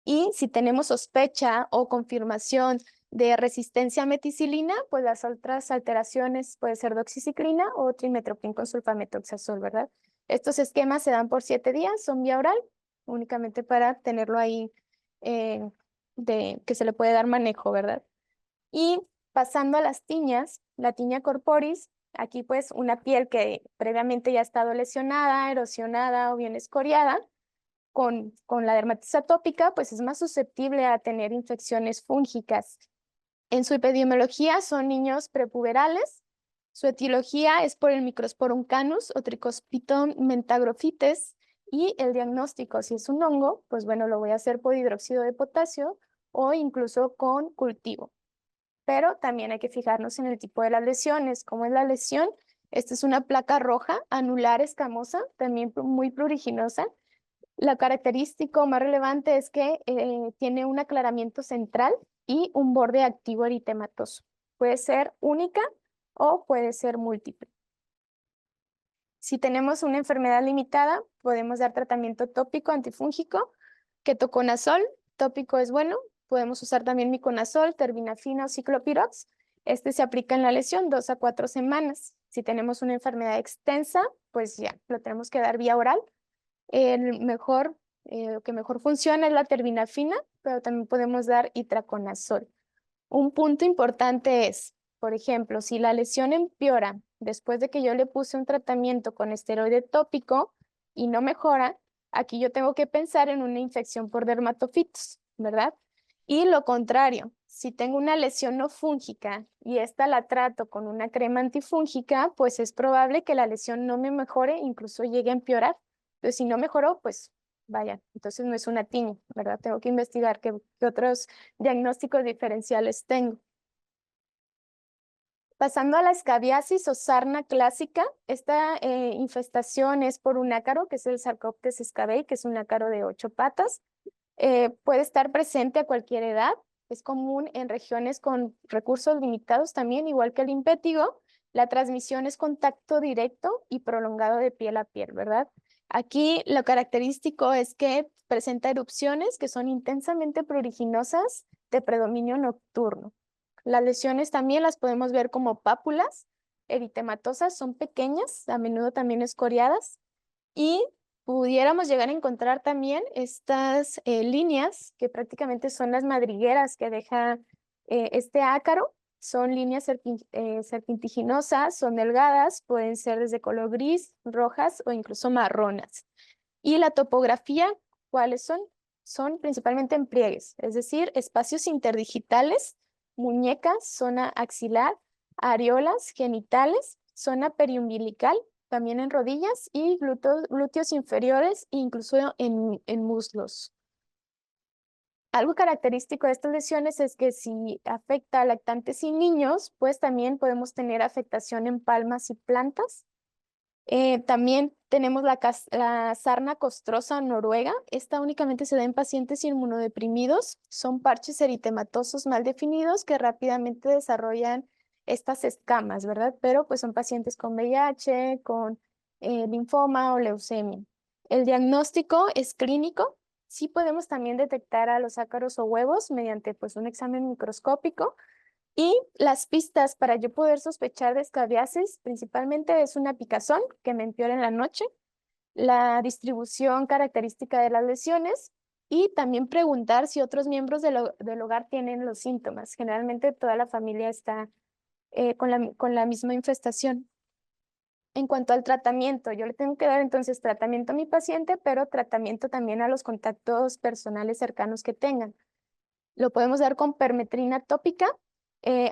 Y si tenemos sospecha o confirmación de resistencia a meticilina, pues las otras alteraciones puede ser doxiciclina o trimethoprim con sulfamethoxazol, ¿verdad? Estos esquemas se dan por 7 días, son vía oral, únicamente para tenerlo ahí que se le puede dar manejo, ¿verdad? Y pasando a las tiñas, la tiña corporis, aquí pues una piel que previamente ya ha estado lesionada, erosionada o bien escoriada, con la dermatitis atópica, pues es más susceptible a tener infecciones fúngicas. En su epidemiología son niños prepuberales. Su etiología es por el Microsporum canus o Trichospidum mentagrophytes, y el diagnóstico, si es un hongo, pues bueno, lo voy a hacer por hidróxido de potasio o incluso con cultivo. Pero también hay que fijarnos en el tipo de las lesiones. ¿Cómo es la lesión? Esta es una placa roja, anular escamosa, también muy pruriginosa. La característica más relevante es que tiene un aclaramiento central y un borde activo eritematoso. Puede ser única o puede ser múltiple. Si tenemos una enfermedad limitada, podemos dar tratamiento tópico antifúngico, ketoconazol, tópico es bueno. Podemos usar también miconazol, terbinafina o ciclopirox. Este se aplica en la lesión 2 a 4 semanas. Si tenemos una enfermedad extensa, pues ya, lo tenemos que dar vía oral. Lo que mejor funciona es la terbinafina, pero también podemos dar itraconazol. Un punto importante es, por ejemplo, si la lesión empeora después de que yo le puse un tratamiento con esteroide tópico y no mejora, aquí yo tengo que pensar en una infección por dermatofitos, ¿verdad? Y lo contrario, si tengo una lesión no fúngica y esta la trato con una crema antifúngica, pues es probable que la lesión no me mejore, incluso llegue a empeorar. Entonces, si no mejoró, pues vaya, entonces no es una tiña, ¿verdad? Tengo que investigar qué otros diagnósticos diferenciales tengo. Pasando a la escabiasis o sarna clásica, esta infestación es por un ácaro, que es el Sarcoptes scabei, que es un ácaro de 8 patas. Puede estar presente a cualquier edad. Es común en regiones con recursos limitados también, igual que el impétigo. La transmisión es contacto directo y prolongado de piel a piel, ¿verdad? Aquí lo característico es que presenta erupciones que son intensamente pruriginosas de predominio nocturno. Las lesiones también las podemos ver como pápulas eritematosas, son pequeñas, a menudo también escoriadas, y pudiéramos llegar a encontrar también estas líneas que prácticamente son las madrigueras que deja este ácaro. Son líneas serpentiginosas, son delgadas, pueden ser desde color gris, rojas o incluso marronas. Y la topografía, ¿cuáles son? Son principalmente en pliegues, es decir, espacios interdigitales, muñeca, zona axilar, areolas genitales, zona periumbilical, también en rodillas y glúteos inferiores, incluso en muslos. Algo característico de estas lesiones es que si afecta a lactantes y niños, pues también podemos tener afectación en palmas y plantas. También tenemos la sarna costrosa noruega. Esta únicamente se da en pacientes inmunodeprimidos. Son parches eritematosos mal definidos que rápidamente desarrollan estas escamas, ¿verdad? Pero pues son pacientes con VIH, con linfoma o leucemia. El diagnóstico es clínico. Sí podemos también detectar a los ácaros o huevos mediante pues un examen microscópico. Y las pistas para yo poder sospechar de escabiasis principalmente es una picazón que me empeora en la noche, la distribución característica de las lesiones y también preguntar si otros miembros del hogar tienen los síntomas. Generalmente toda la familia está con la misma infestación. En cuanto al tratamiento, yo le tengo que dar entonces tratamiento a mi paciente, pero tratamiento también a los contactos personales cercanos que tengan. Lo podemos dar con permetrina tópica.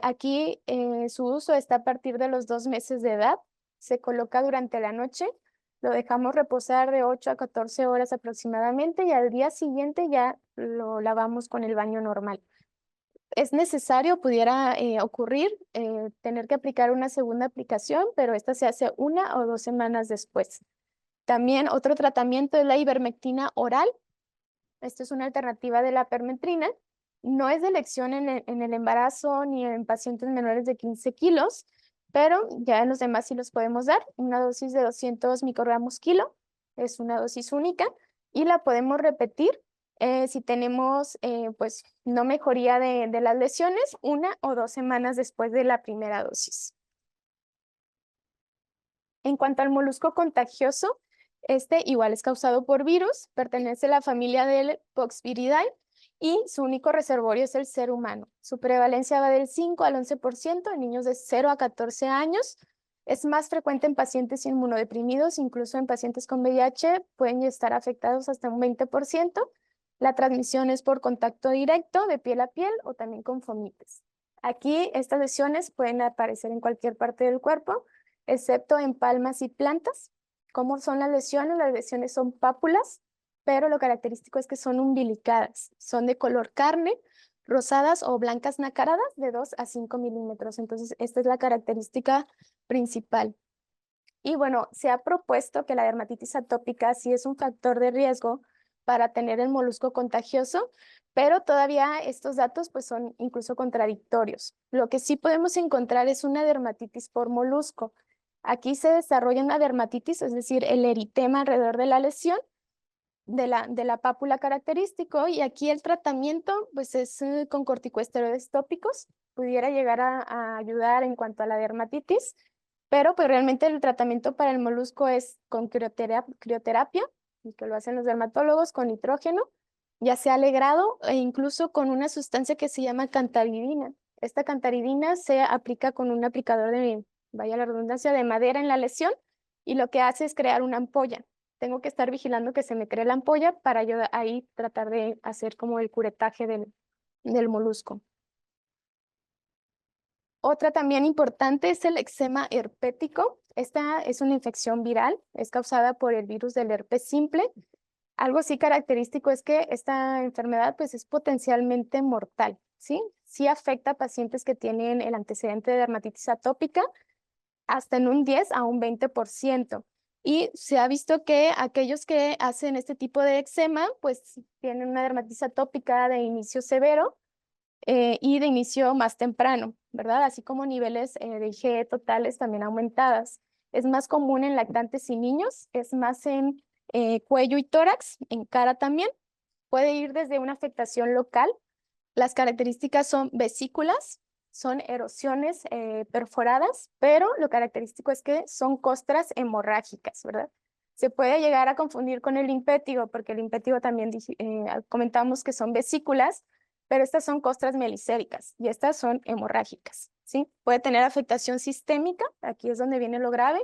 Aquí su uso está a partir de los 2 meses de edad. Se coloca durante la noche. Lo dejamos reposar de 8 a 14 horas aproximadamente y al día siguiente ya lo lavamos con el baño normal. Es necesario, pudiera ocurrir, tener que aplicar una segunda aplicación, pero esta se hace 1 o 2 semanas después. También otro tratamiento es la ivermectina oral. Esta es una alternativa de la permetrina. No es de elección en el embarazo ni en pacientes menores de 15 kilos, pero ya en los demás sí los podemos dar. Una dosis de 200 microgramos kilo, es una dosis única y la podemos repetir si tenemos pues no mejoría de las lesiones 1 o 2 semanas después de la primera dosis. En cuanto al molusco contagioso, este igual es causado por virus, pertenece a la familia del Poxviridae y su único reservorio es el ser humano. Su prevalencia va del 5 al 11% en niños de 0 a 14 años. Es más frecuente en pacientes inmunodeprimidos, incluso en pacientes con VIH pueden estar afectados hasta un 20%. La transmisión es por contacto directo de piel a piel o también con fomites. Aquí estas lesiones pueden aparecer en cualquier parte del cuerpo, excepto en palmas y plantas. ¿Cómo son las lesiones? Las lesiones son pápulas, pero lo característico es que son umbilicadas. Son de color carne, rosadas o blancas nacaradas de 2 a 5 milímetros. Entonces, esta es la característica principal. Y bueno, se ha propuesto que la dermatitis atópica sí es un factor de riesgo para tener el molusco contagioso, pero todavía estos datos pues son incluso contradictorios. Lo que sí podemos encontrar es una dermatitis por molusco. Aquí se desarrolla una dermatitis, es decir, el eritema alrededor de la lesión de la pápula característico, y aquí el tratamiento pues es con corticosteroides tópicos, pudiera llegar a ayudar en cuanto a la dermatitis, pero pues realmente el tratamiento para el molusco es con crioterapia, y que lo hacen los dermatólogos con nitrógeno, ya sea alegrado e incluso con una sustancia que se llama cantaridina. Esta cantaridina se aplica con un aplicador de, vaya la redundancia, de madera en la lesión, y lo que hace es crear una ampolla. Tengo que estar vigilando que se me cree la ampolla para yo ahí tratar de hacer como el curetaje del molusco. Otra también importante es el eczema herpético. Esta es una infección viral, es causada por el virus del herpes simple. Algo sí característico es que esta enfermedad pues es potencialmente mortal, ¿sí? Sí afecta a pacientes que tienen el antecedente de dermatitis atópica hasta en un 10 a un 20%. Y se ha visto que aquellos que hacen este tipo de eczema pues tienen una dermatitis atópica de inicio severo y de inicio más temprano, ¿verdad? Así como niveles de IgE totales también aumentadas. Es más común en lactantes y niños, es más en cuello y tórax, en cara también. Puede ir desde una afectación local. Las características son vesículas, son erosiones perforadas, pero lo característico es que son costras hemorrágicas, ¿verdad? Se puede llegar a confundir con el impétigo, porque el impétigo también comentamos que son vesículas, pero estas son costras melicéricas y estas son hemorrágicas, ¿sí? Puede tener afectación sistémica, aquí es donde viene lo grave,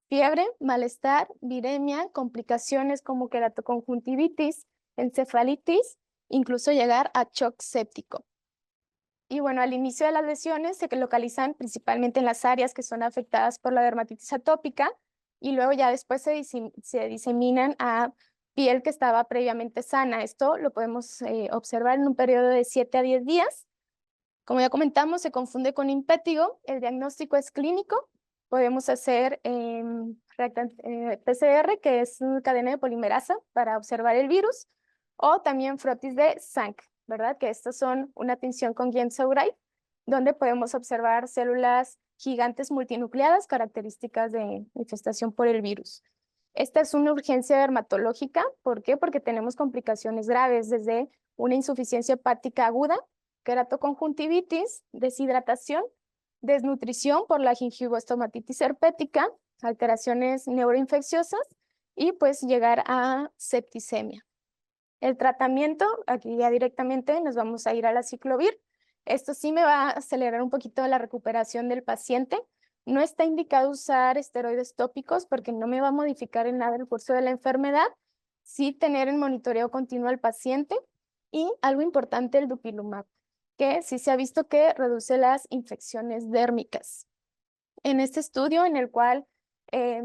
fiebre, malestar, viremia, complicaciones como queratoconjuntivitis, encefalitis, incluso llegar a shock séptico. Y bueno, al inicio de las lesiones se localizan principalmente en las áreas que son afectadas por la dermatitis atópica y luego ya después se diseminan a piel que estaba previamente sana. Esto lo podemos observar en un periodo de 7 a 10 días. Como ya comentamos, se confunde con impétigo. El diagnóstico es clínico. Podemos hacer PCR, que es una cadena de polimerasa para observar el virus, o también frotis de Zank, ¿verdad? Que estas son una tinción con Guillain-Barré, donde podemos observar células gigantes multinucleadas, características de infestación por el virus. Esta es una urgencia dermatológica. ¿Por qué? Porque tenemos complicaciones graves, desde una insuficiencia hepática aguda, queratoconjuntivitis, deshidratación, desnutrición por la gingivostomatitis herpética, alteraciones neuroinfecciosas y pues llegar a septicemia. El tratamiento, aquí ya directamente nos vamos a ir a la ciclovir. Esto sí me va a acelerar un poquito la recuperación del paciente. No está indicado usar esteroides tópicos porque no me va a modificar en nada el curso de la enfermedad. Sí tener en monitoreo continuo al paciente y algo importante, el dupilumab, que sí se ha visto que reduce las infecciones dérmicas. En este estudio en el cual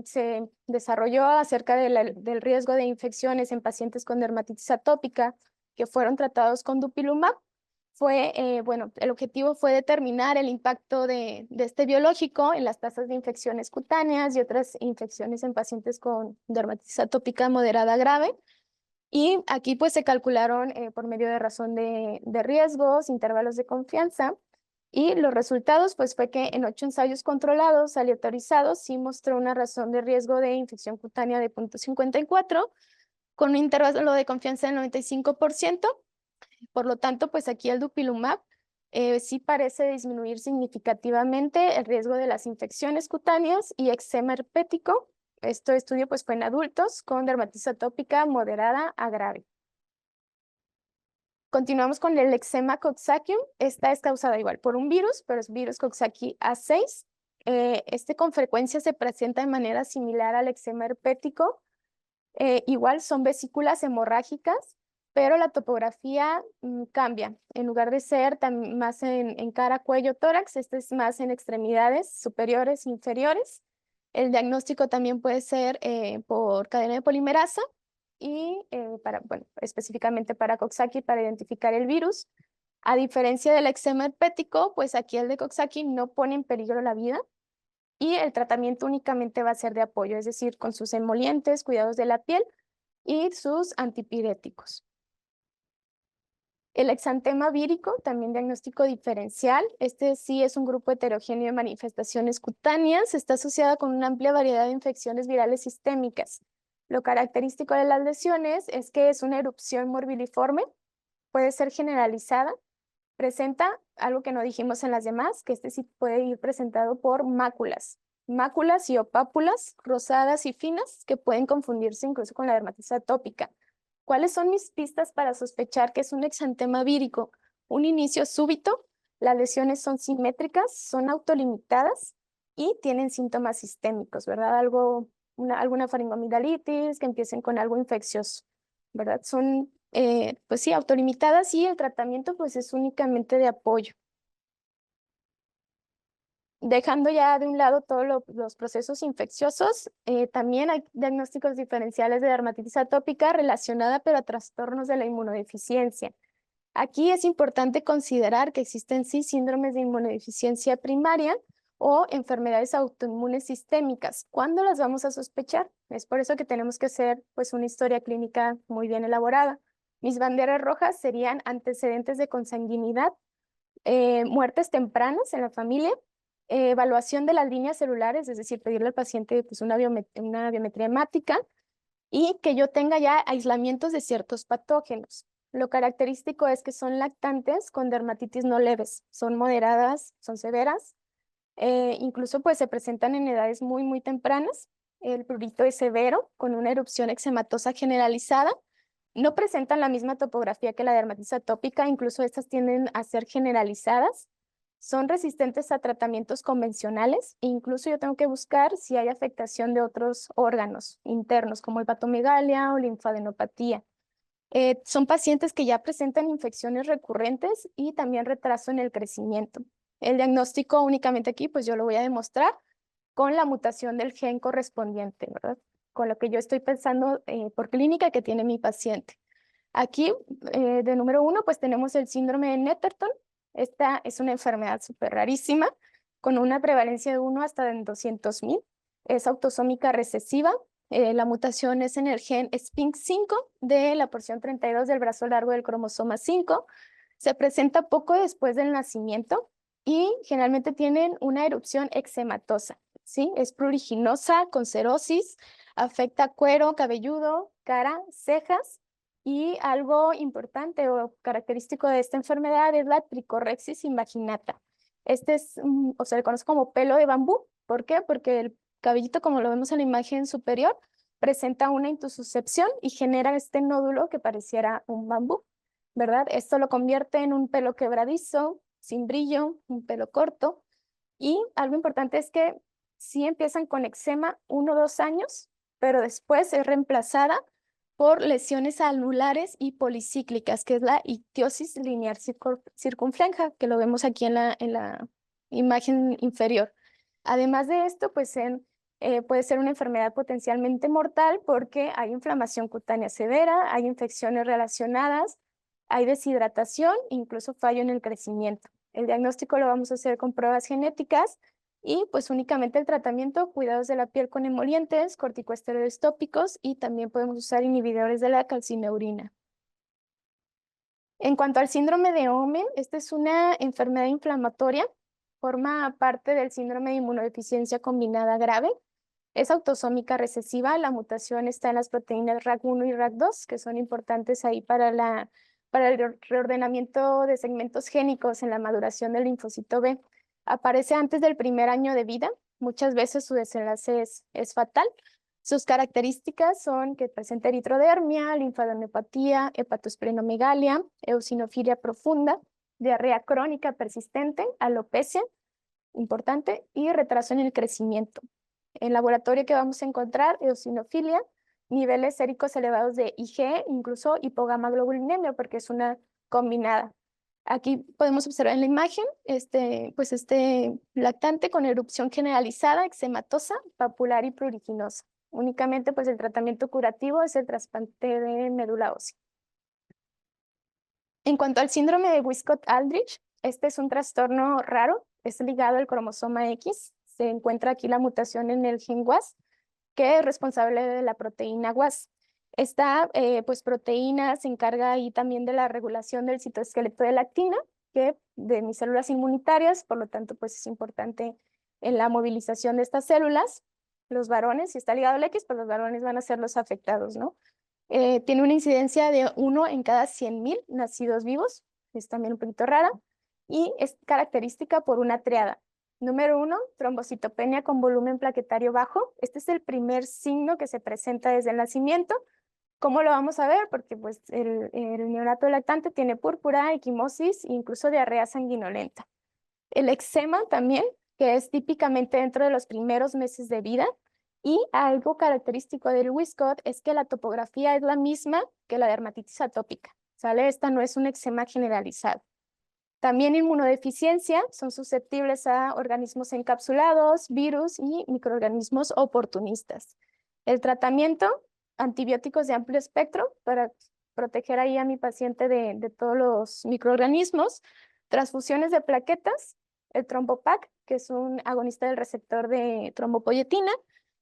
se desarrolló acerca del riesgo de infecciones en pacientes con dermatitis atópica que fueron tratados con dupilumab, bueno, el objetivo fue determinar el impacto de este biológico en las tasas de infecciones cutáneas y otras infecciones en pacientes con dermatitis atópica moderada grave. Y aquí pues se calcularon por medio de razón de riesgos, intervalos de confianza, y los resultados pues fue que en 8 ensayos controlados aleatorizados sí mostró una razón de riesgo de infección cutánea de 0.54 con un intervalo de confianza del 95%. Por lo tanto, pues aquí el dupilumab sí parece disminuir significativamente el riesgo de las infecciones cutáneas y eczema herpético. Este estudio pues fue en adultos con dermatitis atópica moderada a grave. Continuamos con el eczema Coxsackie. Esta es causada igual por un virus, pero es virus Coxsackie A6. Este con frecuencia se presenta de manera similar al eczema herpético. Igual son vesículas hemorrágicas, pero la topografía cambia. En lugar de ser más en cara, cuello, tórax, este es más en extremidades superiores e inferiores. El diagnóstico también puede ser por cadena de polimerasa y bueno, específicamente para Coxsackie para identificar el virus. A diferencia del eczema herpético, pues aquí el de Coxsackie no pone en peligro la vida y el tratamiento únicamente va a ser de apoyo, es decir, con sus emolientes, cuidados de la piel y sus antipiréticos. El exantema vírico, también diagnóstico diferencial. Este sí es un grupo heterogéneo de manifestaciones cutáneas. Está asociado con una amplia variedad de infecciones virales sistémicas. Lo característico de las lesiones es que es una erupción morbiliforme, puede ser generalizada, presenta algo que no dijimos en las demás, que este sí puede ir presentado por máculas. Máculas y opápulas rosadas y finas que pueden confundirse incluso con la dermatitis atópica. ¿Cuáles son mis pistas para sospechar que es un exantema vírico? Un inicio súbito, las lesiones son simétricas, son autolimitadas y tienen síntomas sistémicos, ¿verdad? Alguna faringoamigdalitis, que empiecen con algo infeccioso, ¿verdad? Son, pues sí, autolimitadas y el tratamiento pues es únicamente de apoyo. Dejando ya de un lado todos los procesos infecciosos, también hay diagnósticos diferenciales de dermatitis atópica relacionada pero a trastornos de la inmunodeficiencia. Aquí es importante considerar que existen sí síndromes de inmunodeficiencia primaria o enfermedades autoinmunes sistémicas. ¿Cuándo las vamos a sospechar? Es por eso que tenemos que hacer pues una historia clínica muy bien elaborada. Mis banderas rojas serían antecedentes de consanguinidad, muertes tempranas en la familia, evaluación de las líneas celulares, es decir, pedirle al paciente pues, una biometría hemática y que yo tenga ya aislamientos de ciertos patógenos. Lo característico es que son lactantes con dermatitis no leves, son moderadas, son severas, incluso pues se presentan en edades muy, muy tempranas. El prurito es severo, con una erupción eczematosa generalizada. No presentan la misma topografía que la dermatitis atópica, incluso estas tienden a ser generalizadas. Son resistentes a tratamientos convencionales e incluso yo tengo que buscar si hay afectación de otros órganos internos como hepatomegalia o linfadenopatía. Son pacientes que ya presentan infecciones recurrentes y también retraso en el crecimiento. El diagnóstico únicamente aquí, pues yo lo voy a demostrar con la mutación del gen correspondiente, ¿verdad? Con lo que yo estoy pensando por clínica que tiene mi paciente. Aquí, de número 1, pues tenemos el síndrome de Netterton. Esta es una enfermedad súper rarísima, con una prevalencia de 1 hasta en 200,000. Es autosómica recesiva. La mutación es en el gen SPINK5 de la porción 32 del brazo largo del cromosoma 5. Se presenta poco después del nacimiento y generalmente tienen una erupción eczematosa, ¿sí? Es pruriginosa, con cerosis, afecta cuero cabelludo, cara, cejas. Y algo importante o característico de esta enfermedad es la tricorrexis invaginata. Este es, o se le conoce como pelo de bambú. ¿Por qué? Porque el cabellito, como lo vemos en la imagen superior, presenta una intussuscepción y genera este nódulo que pareciera un bambú, ¿verdad? Esto lo convierte en un pelo quebradizo, sin brillo, un pelo corto. Y algo importante es que sí empiezan con eczema 1 o 2 años, pero después es reemplazada por lesiones anulares y policíclicas, que es la ictiosis linear circunfleja, que lo vemos aquí en la imagen inferior. Además de esto, pues puede ser una enfermedad potencialmente mortal porque hay inflamación cutánea severa, hay infecciones relacionadas, hay deshidratación, incluso fallo en el crecimiento. El diagnóstico lo vamos a hacer con pruebas genéticas y pues únicamente el tratamiento, cuidados de la piel con emolientes, corticosteroides tópicos y también podemos usar inhibidores de la calcineurina. En cuanto al síndrome de Omenn, esta es una enfermedad inflamatoria, forma parte del síndrome de inmunodeficiencia combinada grave. Es autosómica recesiva, la mutación está en las proteínas RAC1 y RAC2, que son importantes ahí para el reordenamiento de segmentos génicos en la maduración del linfocito B. Aparece antes del primer año de vida, muchas veces su desenlace es fatal. Sus características son que presenta eritrodermia, linfadenopatía, hepatosplenomegalia, eosinofilia profunda, diarrea crónica persistente, alopecia, importante, y retraso en el crecimiento. En laboratorio que vamos a encontrar eosinofilia, niveles séricos elevados de IgE, incluso hipogamaglobulinemia, porque es una combinada. Aquí podemos observar en la imagen este lactante con erupción generalizada, eczematosa, papular y pruriginosa. Únicamente pues el tratamiento curativo es el trasplante de médula ósea. En cuanto al síndrome de Wiskott-Aldrich, este es un trastorno raro, es ligado al cromosoma X. Se encuentra aquí la mutación en el gen WAS, que es responsable de la proteína WAS. Esta pues, proteína se encarga ahí también de la regulación del citoesqueleto de la actina, que de mis células inmunitarias, por lo tanto, pues es importante en la movilización de estas células. Los varones, si está ligado al X, pues los varones van a ser los afectados, ¿no? Tiene una incidencia de 1 en cada 100,000 nacidos vivos, es también un poquito rara, y es característica por una triada. Número 1, trombocitopenia con volumen plaquetario bajo. Este es el primer signo que se presenta desde el nacimiento. ¿Cómo lo vamos a ver? Porque pues, el neonato lactante tiene púrpura, equimosis e incluso diarrea sanguinolenta. El eczema también, que es típicamente dentro de los primeros meses de vida. Y algo característico del Wiskott es que la topografía es la misma que la dermatitis atópica, ¿sale? Esta no es un eczema generalizado. También inmunodeficiencia, son susceptibles a organismos encapsulados, virus y microorganismos oportunistas. El tratamiento, antibióticos de amplio espectro para proteger ahí a mi paciente de todos los microorganismos, transfusiones de plaquetas, el trombopac, que es un agonista del receptor de trombopoyetina,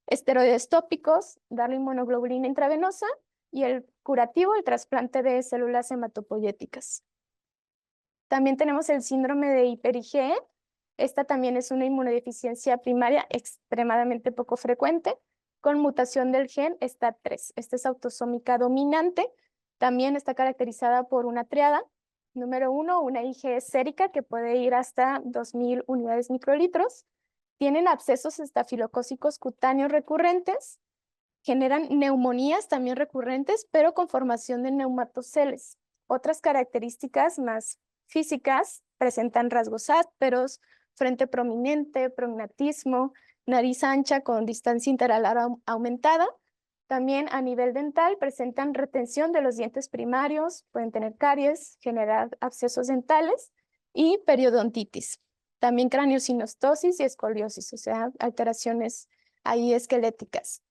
esteroides tópicos, darle inmunoglobulina intravenosa y el curativo, el trasplante de células hematopoyéticas. También tenemos el síndrome de hiper-IgE. Esta también es una inmunodeficiencia primaria extremadamente poco frecuente, con mutación del gen STAT3. Esta es autosómica dominante. También está caracterizada por una triada. Número 1, una IgE sérica que puede ir hasta 2000 unidades microlitros. Tienen abscesos estafilocócicos cutáneos recurrentes. Generan neumonías también recurrentes, pero con formación de neumatoceles. Otras características más físicas presentan rasgos ásperos, frente prominente, prognatismo, nariz ancha con distancia interalar aumentada. También a nivel dental presentan retención de los dientes primarios, pueden tener caries, generar abscesos dentales y periodontitis. También craneosinostosis y escoliosis, o sea, alteraciones ahí esqueléticas.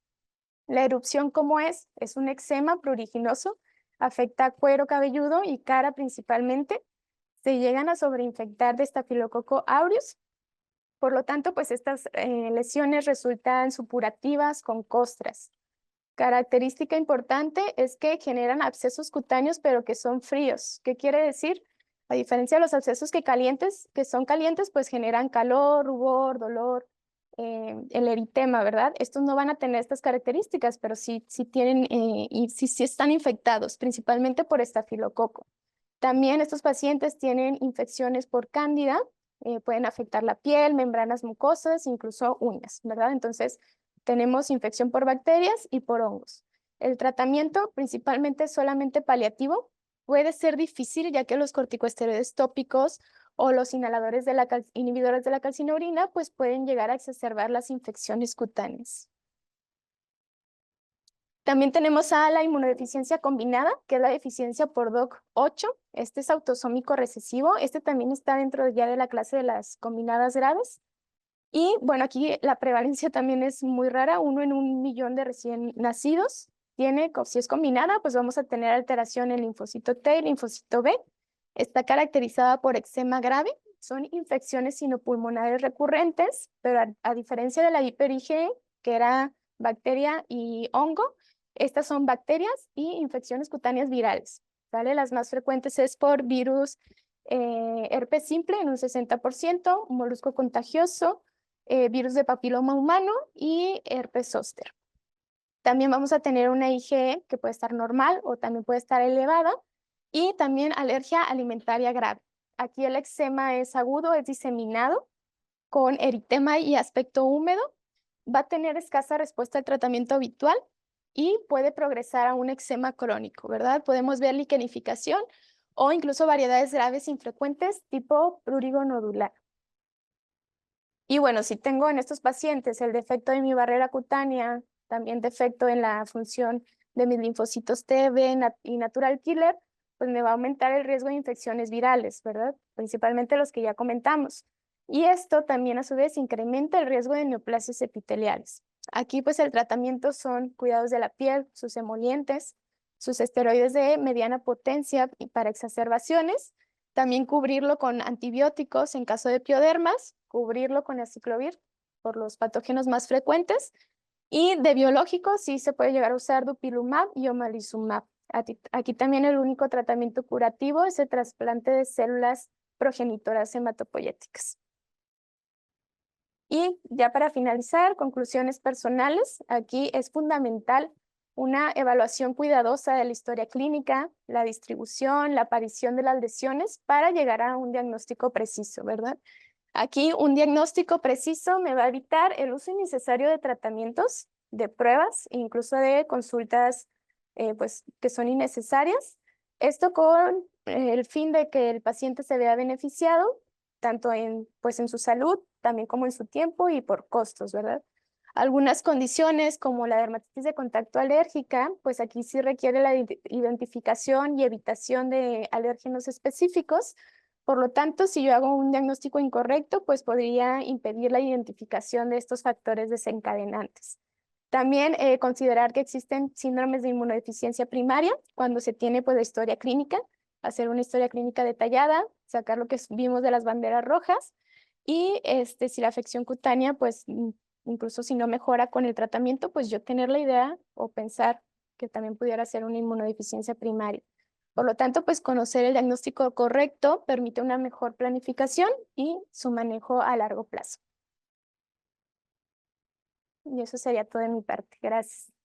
La erupción, ¿cómo es? Es un eczema pruriginoso, afecta cuero cabelludo y cara principalmente. Se llegan a sobreinfectar de Staphylococcus aureus. Por lo tanto, pues estas lesiones resultan supurativas con costras. Característica importante es que generan abscesos cutáneos, pero que son fríos. ¿Qué quiere decir? A diferencia de los abscesos que son calientes, pues generan calor, rubor, dolor, el eritema, ¿verdad? Estos no van a tener estas características, pero sí tienen y sí están infectados, principalmente por estafilococo. También estos pacientes tienen infecciones por cándida, pueden afectar la piel, membranas mucosas, incluso uñas, ¿verdad? Entonces, tenemos infección por bacterias y por hongos. El tratamiento, principalmente solamente paliativo, puede ser difícil ya que los corticosteroides tópicos o los inhaladores de inhibidores de la calcineurina pues pueden llegar a exacerbar las infecciones cutáneas. También tenemos a la inmunodeficiencia combinada, que es la deficiencia por DOC8. Este es autosómico recesivo. Este también está dentro ya de la clase de las combinadas graves. Y bueno, aquí la prevalencia también es muy rara, 1 en 1.000.000 de recién nacidos. Si es combinada, pues vamos a tener alteración en linfocito T y linfocito B. Está caracterizada por eczema grave, son infecciones sinopulmonares recurrentes, pero a diferencia de la hiper-IgE, que era bacteria y hongo, estas son bacterias y infecciones cutáneas virales, ¿vale? Las más frecuentes es por virus herpes simple en un 60%, molusco contagioso, virus de papiloma humano y herpes zóster. También vamos a tener una IgE que puede estar normal o también puede estar elevada y también alergia alimentaria grave. Aquí el eczema es agudo, es diseminado con eritema y aspecto húmedo. Va a tener escasa respuesta al tratamiento habitual y puede progresar a un eczema crónico, ¿verdad? Podemos ver liquenificación o incluso variedades graves infrecuentes tipo prurigo nodular. Y bueno, si tengo en estos pacientes el defecto de mi barrera cutánea, también defecto en la función de mis linfocitos T, B y natural killer, pues me va a aumentar el riesgo de infecciones virales, ¿verdad? Principalmente los que ya comentamos. Y esto también a su vez incrementa el riesgo de neoplasias epiteliales. Aquí pues el tratamiento son cuidados de la piel, sus emolientes, sus esteroides de mediana potencia para exacerbaciones, también cubrirlo con antibióticos en caso de piodermas, cubrirlo con aciclovir por los patógenos más frecuentes. Y de biológicos sí se puede llegar a usar dupilumab y omalizumab. Aquí también el único tratamiento curativo es el trasplante de células progenitoras hematopoyéticas. Y ya para finalizar, conclusiones personales. Aquí es fundamental una evaluación cuidadosa de la historia clínica, la distribución, la aparición de las lesiones para llegar a un diagnóstico preciso, ¿verdad? Aquí un diagnóstico preciso me va a evitar el uso innecesario de tratamientos, de pruebas, incluso de consultas pues, que son innecesarias. Esto con el fin de que el paciente se vea beneficiado, tanto pues, en su salud, también como en su tiempo y por costos, ¿verdad? Algunas condiciones como la dermatitis de contacto alérgica, pues aquí sí requiere la identificación y evitación de alérgenos específicos, Por lo tanto, si yo hago un diagnóstico incorrecto, pues podría impedir la identificación de estos factores desencadenantes. También considerar que existen síndromes de inmunodeficiencia primaria cuando se tiene pues la historia clínica, hacer una historia clínica detallada, sacar lo que vimos de las banderas rojas y si la afección cutánea pues incluso si no mejora con el tratamiento, pues yo tener la idea o pensar que también pudiera ser una inmunodeficiencia primaria. Por lo tanto, pues conocer el diagnóstico correcto permite una mejor planificación y su manejo a largo plazo. Y eso sería todo de mi parte. Gracias.